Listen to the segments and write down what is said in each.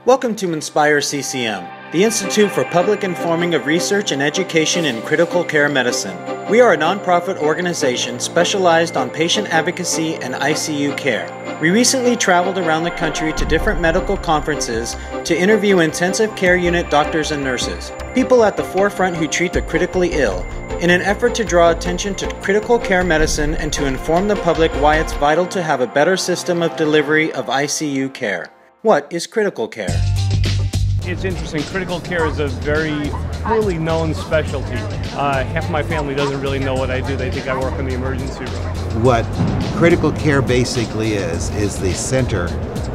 Welcome to INSPIRECCM, the Institute for Public Informing of Research and Education in Critical Care Medicine. We are a nonprofit organization specialized on patient advocacy and ICU care. We recently traveled around the country to different medical conferences to interview intensive care unit doctors and nurses, people at the forefront who treat the critically ill, in an effort to draw attention to critical care medicine and to inform the public why it's vital to have a better system of delivery of ICU care. What is critical care? It's interesting. Critical care is a very poorly known specialty. Half my family doesn't really know what I do. They think I work in the emergency room. What critical care basically is the center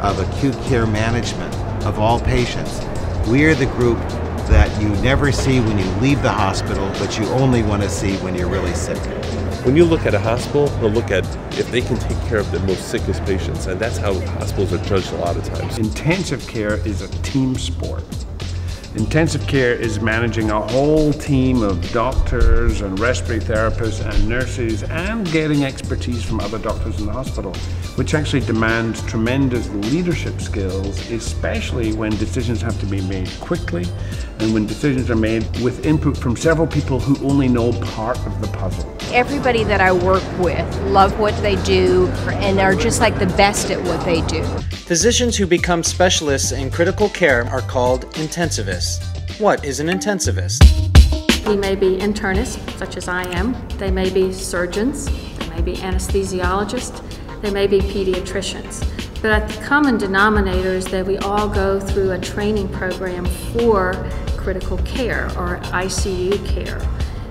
of acute care management of all patients. We are the group that you never see when you leave the hospital, but you only want to see when you're really sick. When you look at a hospital, they'll look at if they can take care of the most sickest patients, and that's how hospitals are judged a lot of times. Intensive care is a team sport. Intensive care is managing a whole team of doctors and respiratory therapists and nurses and getting expertise from other doctors in the hospital, which actually demands tremendous leadership skills, especially when decisions have to be made quickly and when decisions are made with input from several people who only know part of the puzzle. Everybody that I work with love what they do and are just like the best at what they do. Physicians who become specialists in critical care are called intensivists. What is an intensivist? They may be internists, such as I am. They may be surgeons. They may be anesthesiologists. They may be pediatricians. But the common denominator is that we all go through a training program for critical care or ICU care.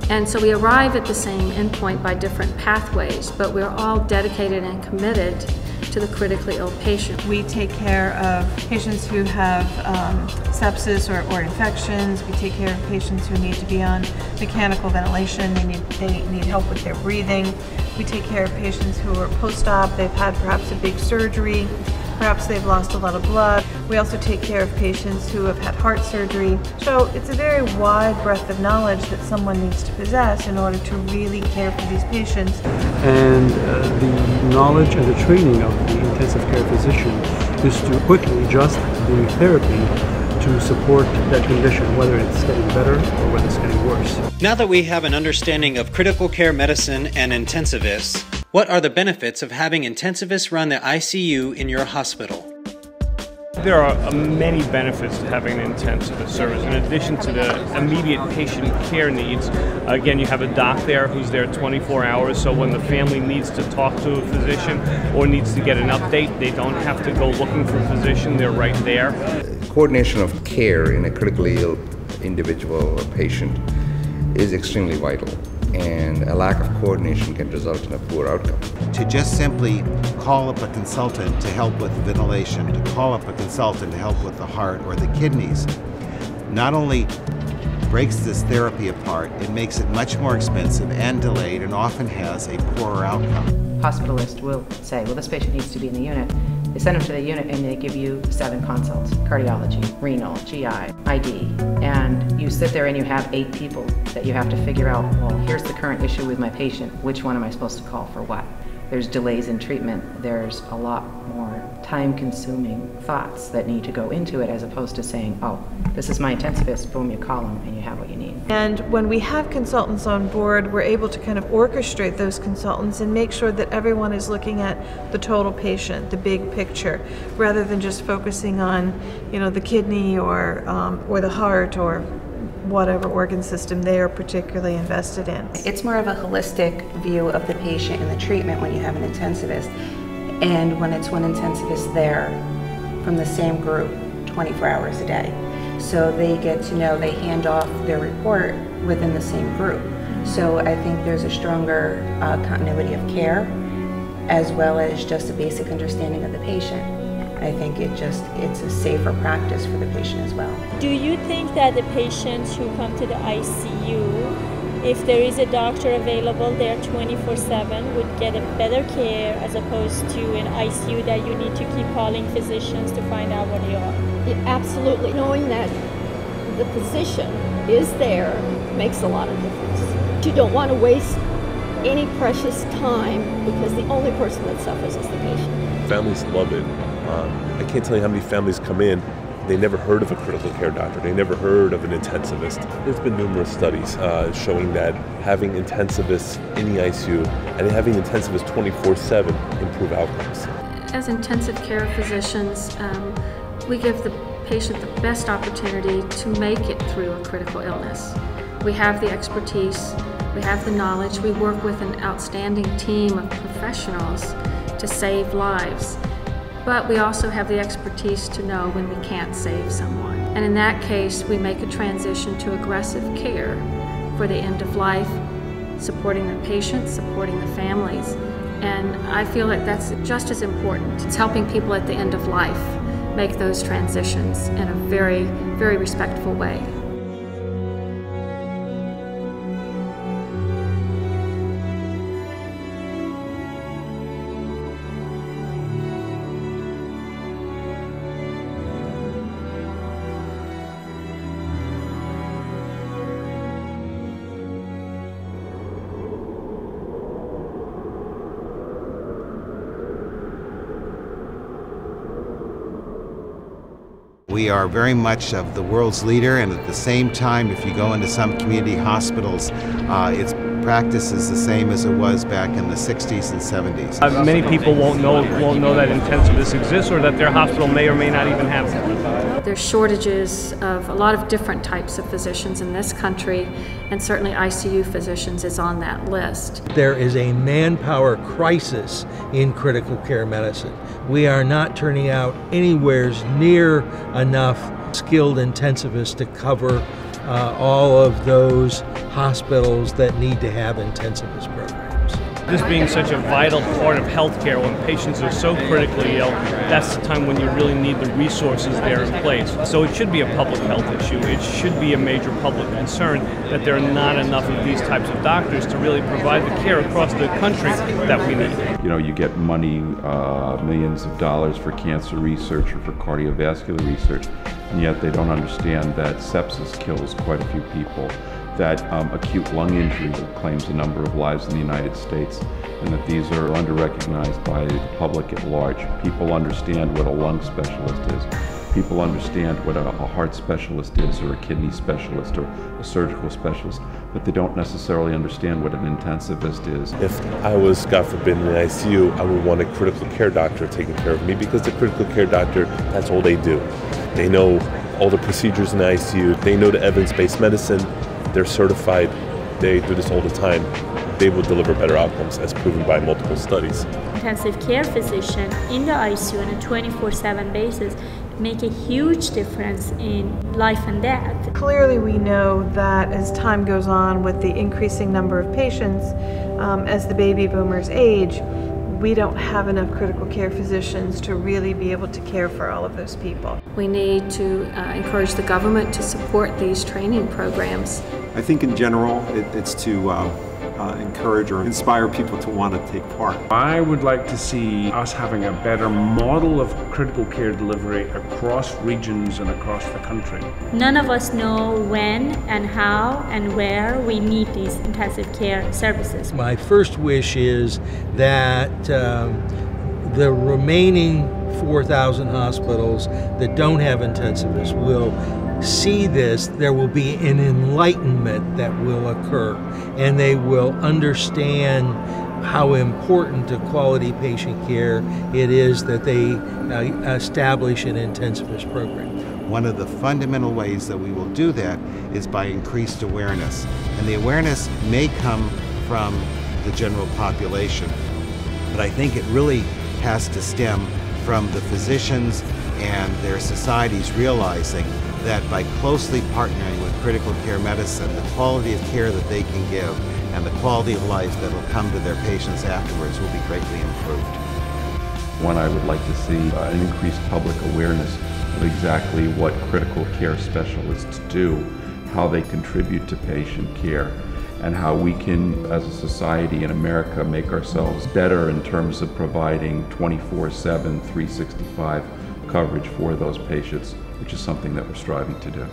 And so we arrive at the same endpoint by different pathways, but we're all dedicated and committed to the critically ill patient. We take care of patients who have sepsis or infections. We take care of patients who need to be on mechanical ventilation. They need help with their breathing. We take care of patients who are post-op. They've had perhaps a big surgery. Perhaps they've lost a lot of blood. We also take care of patients who have had heart surgery. So it's a very wide breadth of knowledge that someone needs to possess in order to really care for these patients. And the knowledge and the training of the intensive care physician is to quickly adjust the therapy to support that condition, whether it's getting better or whether it's getting worse. Now that we have an understanding of critical care medicine and intensivists, what are the benefits of having intensivists run the ICU in your hospital? There are many benefits to having an intensivist service. In addition to the immediate patient care needs, again, you have a doc there who's there 24 hours, so when the family needs to talk to a physician or needs to get an update, they don't have to go looking for a physician, they're right there. Coordination of care in a critically ill individual or patient is extremely vital, and a lack of coordination can result in a poor outcome. To just simply call up a consultant to help with ventilation, to call up a consultant to help with the heart or the kidneys, not only breaks this therapy apart, it makes it much more expensive and delayed and often has a poorer outcome. Hospitalist will say, well, this patient needs to be in the unit. They send them to the unit and they give you 7 consults: cardiology, renal, GI, ID. And you sit there and you have 8 people that you have to figure out, well, here's the current issue with my patient. Which one am I supposed to call for what? There's delays in treatment. There's a lot more time-consuming thoughts that need to go into it as opposed to saying, oh, this is my intensivist, boom, you call them and you have what you need. And when we have consultants on board, we're able to kind of orchestrate those consultants and make sure that everyone is looking at the total patient, the big picture, rather than just focusing on, the kidney or the heart or whatever organ system they are particularly invested in. It's more of a holistic view of the patient and the treatment when you have an intensivist, and when it's one intensivist there from the same group 24 hours a day. So they get to know, they hand off their report within the same group. So I think there's a stronger continuity of care, as well as just a basic understanding of the patient. I think it's a safer practice for the patient as well. Do you think that the patients who come to the ICU, if there is a doctor available there 24/7, would get a better care as opposed to an ICU that you need to keep calling physicians to find out what they are? Yeah, absolutely. Knowing that the physician is there makes a lot of difference. You don't want to waste any precious time because the only person that suffers is the patient. Families love it. I can't tell you how many families come in They never heard of a critical care doctor. They never heard of an intensivist. There's been numerous studies showing that having intensivists in the ICU and having intensivists 24/7 improve outcomes. As intensive care physicians, we give the patient the best opportunity to make it through a critical illness. We have the expertise, we have the knowledge, we work with an outstanding team of professionals to save lives. But we also have the expertise to know when we can't save someone. And in that case, we make a transition to aggressive care for the end of life, supporting the patients, supporting the families. And I feel like that's just as important. It's helping people at the end of life make those transitions in a very, very respectful way. We are very much of the world's leader, and at the same time, if you go into some community hospitals, its practice is the same as it was back in the 60s and 70s. Many people won't know that intensivists exist, or that their hospital may or may not even have them. There's shortages of a lot of different types of physicians in this country, and certainly ICU physicians is on that list. There is a manpower crisis in critical care medicine. We are not turning out anywhere near enough skilled intensivists to cover all of those hospitals that need to have intensivist programs. This being such a vital part of healthcare, when patients are so critically ill, that's the time when you really need the resources there in place. So it should be a public health issue. It should be a major public concern that there are not enough of these types of doctors to really provide the care across the country that we need. You know, you get money, millions of dollars for cancer research or for cardiovascular research, and yet they don't understand that sepsis kills quite a few people, that acute lung injury claims a number of lives in the United States, and that these are under-recognized by the public at large. People understand what a lung specialist is. People understand what a heart specialist is, or a kidney specialist, or a surgical specialist, but they don't necessarily understand what an intensivist is. If I was, God forbid, in the ICU, I would want a critical care doctor taking care of me, because the critical care doctor, that's all they do. They know all the procedures in the ICU, they know the evidence-based medicine, they're certified, they do this all the time. They will deliver better outcomes, as proven by multiple studies. Intensive care physician in the ICU on a 24/7 basis make a huge difference in life and death. Clearly we know that as time goes on with the increasing number of patients, as the baby boomers age, we don't have enough critical care physicians to really be able to care for all of those people. We need to encourage the government to support these training programs. I think in general it's to encourage or inspire people to want to take part. I would like to see us having a better model of critical care delivery across regions and across the country. None of us know when and how and where we need these intensive care services. My first wish is that the remaining 4,000 hospitals that don't have intensivists will see this. There will be an enlightenment that will occur, and they will understand how important to quality patient care it is that they establish an intensivist program. One of the fundamental ways that we will do that is by increased awareness. And the awareness may come from the general population, but I think it really has to stem from the physicians and their societies realizing that by closely partnering with critical care medicine, the quality of care that they can give and the quality of life that will come to their patients afterwards will be greatly improved. One, I would like to see an increased public awareness of exactly what critical care specialists do, how they contribute to patient care, and how we can, as a society in America, make ourselves better in terms of providing 24/7, 365 coverage for those patients, which is something that we're striving to do.